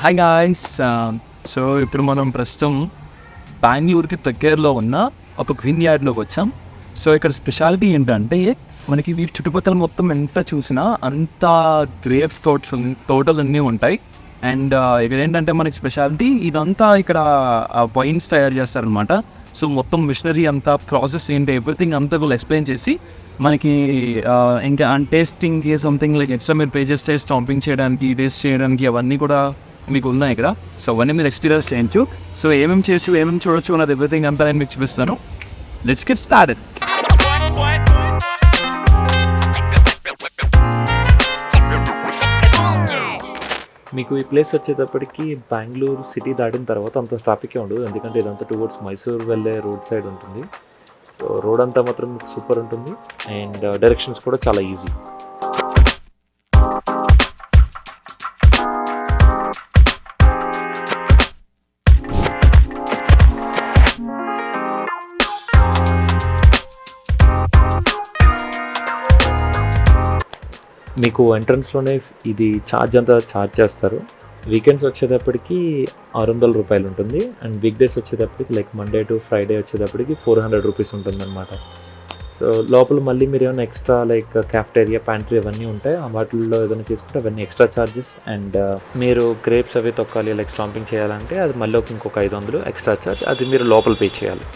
Hi guys, so ఇప్పుడు మనం ప్రస్తుతం బెంగళూరుకి దగ్గరలో ఉన్న ఒక విన్యార్డ్లోకి వచ్చాం. సో ఇక్కడ స్పెషాలిటీ ఏంటంటే మనకి ఈ చుట్టుపక్కల మొత్తం ఎంత చూసినా అంత గ్రేప్స్ తోటలు అన్నీ ఉంటాయి. అండ్ ఇక్కడ ఏంటంటే మనకి స్పెషాలిటీ ఇదంతా ఇక్కడ వైన్స్ తయారు చేస్తారనమాట. సో మొత్తం మిషనరీ అంతా ప్రాసెస్ ఏంటి ఎవ్రీథింగ్ అంతా వీళ్ళు ఎక్స్ప్లెయిన్ చేసి మనకి ఇంకా టేస్టింగ్కి సంథింగ్ లైక్ ఎక్స్ట్రా మీరు పే చేస్తే స్టాంపింగ్ చేయడానికి టేస్ట్ చేయడానికి అవన్నీ కూడా మీకు ఉన్నాయి ఇక్కడ. సో అవన్నీ మీరు ఎక్స్పీరియన్స్ చేయొచ్చు. సో ఏమేమి చూడొచ్చు అన్నది ఎవ్రీథింగ్ అంతా నేను మీకు చూపిస్తాను. Let's get started. మీకు ఈ ప్లేస్ వచ్చేటప్పటికి బెంగళూరు సిటీ దాటిన తర్వాత అంత ట్రాఫికే ఉండదు, ఎందుకంటే ఇదంతా టువర్డ్స్ మైసూర్ వెళ్ళే రోడ్ సైడ్ ఉంటుంది. సో రోడ్ అంతా మాత్రం మీకు సూపర్ ఉంటుంది అండ్ డైరెక్షన్స్ కూడా చాలా ఈజీ. మీకు ఎంట్రన్స్లోనే ఇది ఛార్జ్ చేస్తారు. వీకెండ్స్ వచ్చేటప్పటికి 600 రూపాయలు ఉంటుంది అండ్ వీక్ డేస్ వచ్చేటప్పటికి లైక్ మండే టు ఫ్రైడే వచ్చేటప్పటికి 400 రూపీస్ ఉంటుంది అనమాట. సో లోపల మళ్ళీ మీరు ఏమైనా ఎక్స్ట్రా లైక్ క్యాఫ్టేరియా ప్యాంట్రీ అవన్నీ ఉంటాయి, ఆ వాటిల్లో ఏదైనా తీసుకుంటే అవన్నీ ఎక్స్ట్రా ఛార్జెస్. అండ్ మీరు గ్రేప్స్ అవి తొక్కాలి లైక్ స్టాంపింగ్ చేయాలంటే అది మళ్ళీ ఇంకొక 500 ఎక్స్ట్రా ఛార్జ్, అది మీరు లోపల పే చేయాలి.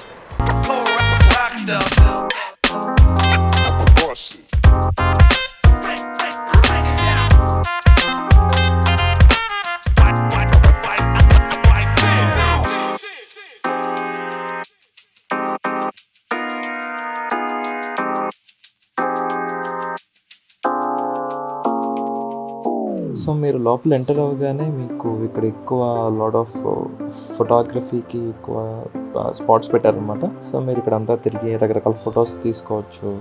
సో మీరు లోపల ఎంటర్ అవ్వగానే మీకు ఇక్కడ ఎక్కువ లాట్ ఆఫ్ ఫోటోగ్రఫీకి ఎక్కువ స్పాట్స్ పెట్టారనమాట. సో మీరు ఇక్కడ అంతా తిరిగి రకరకాల ఫొటోస్ తీసుకోవచ్చు.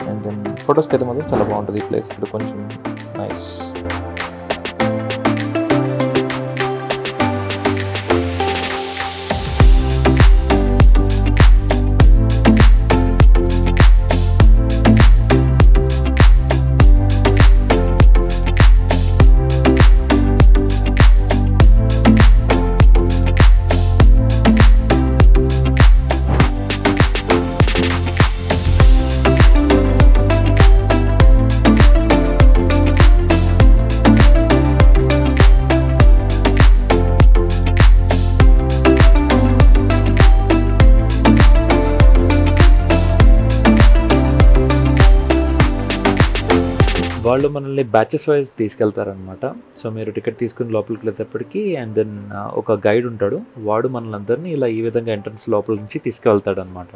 అండ్ దెన్ ఫొటోస్కి అయితే మాత్రం చాలా బాగుంటుంది ఈ ప్లేస్, ఇక్కడ కొంచెం నైస్. వాళ్ళు మనల్ని బ్యాచెస్ వైజ్ తీసుకెళ్తారనమాట. సో మీరు టికెట్ తీసుకుని లోపలికి వెళ్ళేటప్పటికి అండ్ దెన్ ఒక గైడ్ ఉంటాడు, వాడు మనల్ని అందరినీ ఇలా ఈ విధంగా ఎంట్రన్స్ లోపల నుంచి తీసుకెళ్తాడు అనమాట.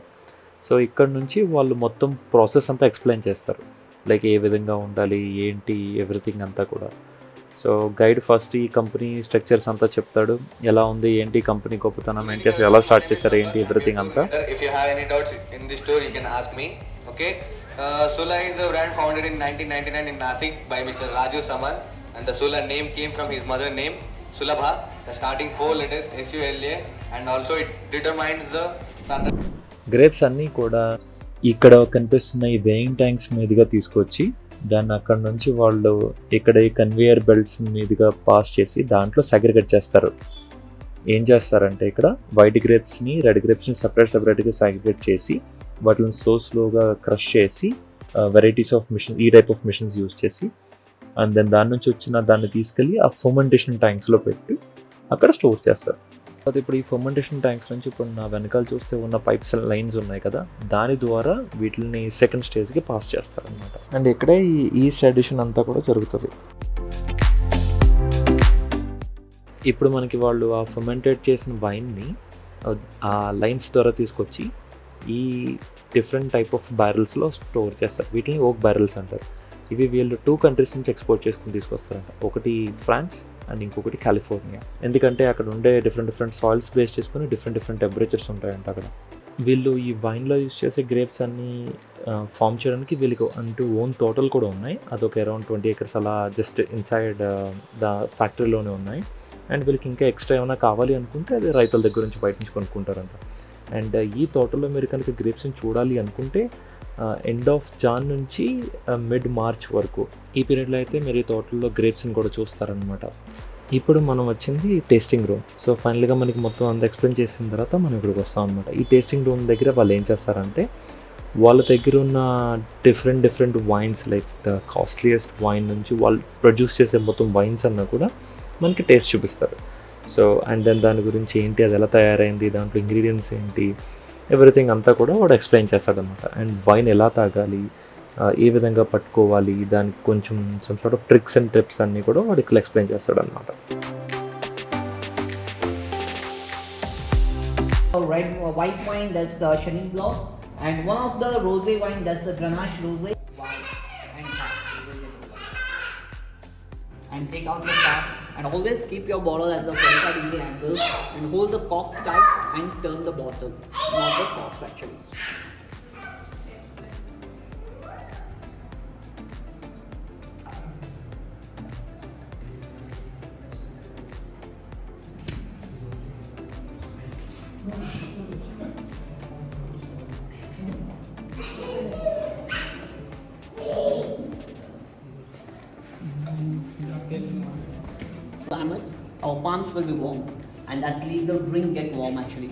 సో ఇక్కడ నుంచి వాళ్ళు మొత్తం ప్రాసెస్ అంతా ఎక్స్ప్లెయిన్ చేస్తారు, లైక్ ఏ విధంగా ఉండాలి ఏంటి ఎవ్రీథింగ్ అంతా కూడా. సో గైడ్ ఫస్ట్ ఈ కంపెనీ స్ట్రక్చర్స్ అంతా చెప్తాడు, ఎలా ఉంది ఏంటి కంపెనీ గొప్పతనం ఏంటి, అసలు ఎలా స్టార్ట్ చేస్తారు ఏంటి ఎవ్రీథింగ్ అంతా. Sula is a brand founded in 1999 in Nashik by Mr. Raju Saman, and the Sula name came from his mother name Sulabha. The starting 4 letters SULA, and also it determines the sunrise. Grapes అన్నీ కూడా ఇక్కడ కనిపిస్తున్న ఈ weighing tanks మీదుగా తీసుకొచ్చి దాన్ని అక్కడ నుంచి వాళ్ళు ఇక్కడ ఈ కన్వేయర్ బెల్ట్స్ మీదుగా పాస్ చేసి దాంట్లో సెగ్రిగేట్ చేస్తారు. ఏం చేస్తారంటే ఇక్కడ వైట్ గ్రేప్స్ని రెడ్ గ్రేప్స్ని సపరేట్గా సెగ్రిగేట్ చేసి వాటిని స్లోగా క్రష్ చేసి వెరైటీస్ ఆఫ్ మిషన్ ఈ టైప్ ఆఫ్ మిషన్స్ యూజ్ చేసి అండ్ దెన్ దాని నుంచి వచ్చిన దాన్ని తీసుకెళ్ళి ఆ ఫర్మెంటేషన్ ట్యాంక్స్లో పెట్టి అక్కడ స్టోర్ చేస్తారు. అది ఇప్పుడు ఈ ఫర్మెంటేషన్ ట్యాంక్స్ నుంచి ఇప్పుడు నా వెనకాల చూస్తే ఉన్న పైప్స్ లైన్స్ ఉన్నాయి కదా, దాని ద్వారా వీటిని సెకండ్ స్టేజ్కి పాస్ చేస్తారనమాట. అండ్ ఇక్కడే ఈ ఈస్ట్ ఎడిషన్ అంతా కూడా జరుగుతుంది. ఇప్పుడు మనకి వాళ్ళు ఆ ఫర్మెంటేట్ చేసిన వైన్ని ఆ లైన్స్ ద్వారా తీసుకొచ్చి ఈ డిఫరెంట్ టైప్ ఆఫ్ బ్యారెల్స్లో స్టోర్ చేస్తారు. వీటిని ఓక్ బ్యారెల్స్ అంటారు. ఇవి వీళ్ళు 2 కంట్రీస్ నుంచి ఎక్స్పోర్ట్ చేసుకుని తీసుకొస్తారంట, ఒకటి ఫ్రాన్స్ అండ్ ఇంకొకటి కాలిఫోర్నియా. ఎందుకంటే అక్కడ ఉండే డిఫరెంట్ సాయిల్స్ బేస్ చేసుకుని డిఫరెంట్ టెంపరేచర్స్ ఉంటాయంట అక్కడ. వీళ్ళు ఈ వైన్లో యూస్ చేసే గ్రేప్స్ అన్నీ ఫామ్ చేయడానికి వీళ్ళకి అంటూ ఓన్ తోటలు కూడా ఉన్నాయి. అదొక అరౌండ్ 20 acres అలా జస్ట్ ఇన్సైడ్ ద ఫ్యాక్టరీలోనే ఉన్నాయి. అండ్ వీళ్ళకి ఇంకా ఎక్స్ట్రా ఏమైనా కావాలి అనుకుంటే అది రైతుల దగ్గర నుంచి బయట నుంచి కొనుక్కుంటారంట. అండ్ ఈ తోటలో మీరు కనుక గ్రేప్స్ని చూడాలి అనుకుంటే ఎండ్ ఆఫ్ జాన్ నుంచి మిడ్ మార్చ్ వరకు ఈ పీరియడ్లో అయితే మీరు ఈ తోటల్లో గ్రేప్స్ని కూడా చూస్తారనమాట. ఇప్పుడు మనం వచ్చింది టేస్టింగ్ రూమ్. సో ఫైనల్గా మనకి మొత్తం అంత ఎక్స్ప్లెయిన్ చేసిన తర్వాత మనం ఇక్కడికి వస్తాం అనమాట. ఈ టేస్టింగ్ రూమ్ దగ్గర వాళ్ళు ఏం చేస్తారంటే వాళ్ళ దగ్గర ఉన్న different wines, like the costliest wine నుంచి వాళ్ళు ప్రొడ్యూస్ చేసే మొత్తం వైన్స్ అన్నా కూడా మనకి టేస్ట్ చూపిస్తారు. సో అండ్ దెన్ దాని గురించి ఏంటి, అది ఎలా తయారైంది, దాంట్లో ఇంగ్రీడియంట్స్ ఏంటి, ఎవ్రీథింగ్ అంతా కూడా వాడు ఎక్స్ప్లెయిన్ చేస్తాడనమాట. అండ్ వైన్ ఎలా తాగాలి, ఏ విధంగా పట్టుకోవాలి, దానికి కొంచెం some sort of tricks and tips అన్నీ కూడా వాడు ఇక్కడ explain చేస్తాడనమాట. White wine, that's Chenin Blanc, and one of the rosé wine, that's the Grenache rosé. And and take out the cap and always keep your bottle at the 45-degree angle and hold the cork tight and turn the bottle, not the corks actually. Climates, our palms will be warm, and that's leave the drink get warm actually.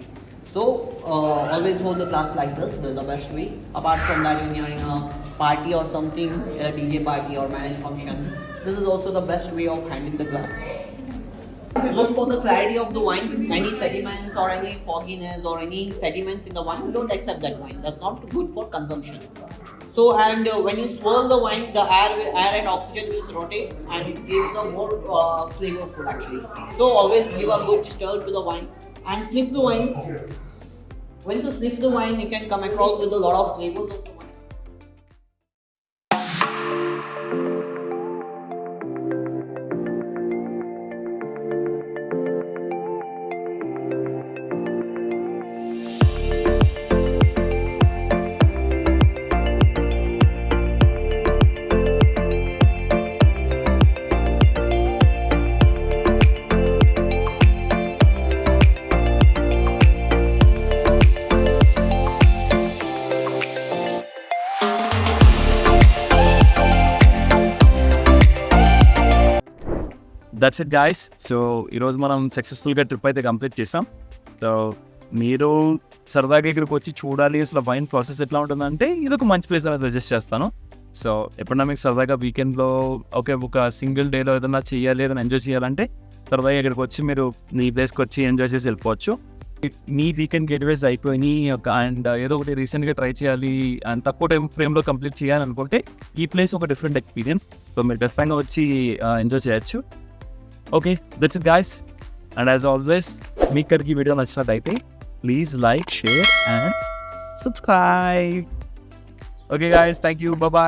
So always hold the glass like this. This is the best way. Apart from that, when you're in a party or something, a DJ party or marriage functions, this is also the best way of handling the glass. Look for the clarity of the wine. Any sediments or any fogginess or any sediments in the wine, don't accept that wine. That's not good for consumption. So and when you swirl the wine, the air and oxygen will rotate and it gives a more flavorful actually. So always give a good stir to the wine and sniff the wine. Once you sniff the wine, you can come across with a lot of flavors of the wine. That's it guys. So ఈరోజు మనం సక్సెస్ఫుల్గా trip అయితే complete చేసాం. So మీరు సరదాగా ఇక్కడికి వచ్చి చూడాలి అసలు వైన్ ప్రాసెస్ ఎట్లా ఉంటుందంటే ఇది ఒక మంచి ప్లేస్ అనేది సజెస్ట్ చేస్తాను. సో ఎప్పుడన్నా మీకు సరదాగా వీకెండ్లో ఒక సింగిల్ డేలో ఏదైనా చేయాలి, ఏదైనా ఎంజాయ్ చేయాలంటే సరదాగా ఇక్కడికి వచ్చి మీరు మీ ప్లేస్కి వచ్చి ఎంజాయ్ చేసి వెళ్ళిపోవచ్చు. మీ వీకెండ్ గెట్వేస్ అయిపోయి అండ్ ఏదో ఒకటి రీసెంట్గా ట్రై చేయాలి అండ్ తక్కువ టైం ఫ్రేమ్లో కంప్లీట్ చేయాలనుకుంటే ఈ ప్లేస్ ఒక డిఫరెంట్ ఎక్స్పీరియన్స్. సో మీరు ఖచ్చితంగా వచ్చి ఎంజాయ్ చేయొచ్చు. Okay, that's it guys. And as always మీకు ఇక్కడికి వీడియో నచ్చినట్టయితే please like, share and subscribe. Okay guys, thank you, bye.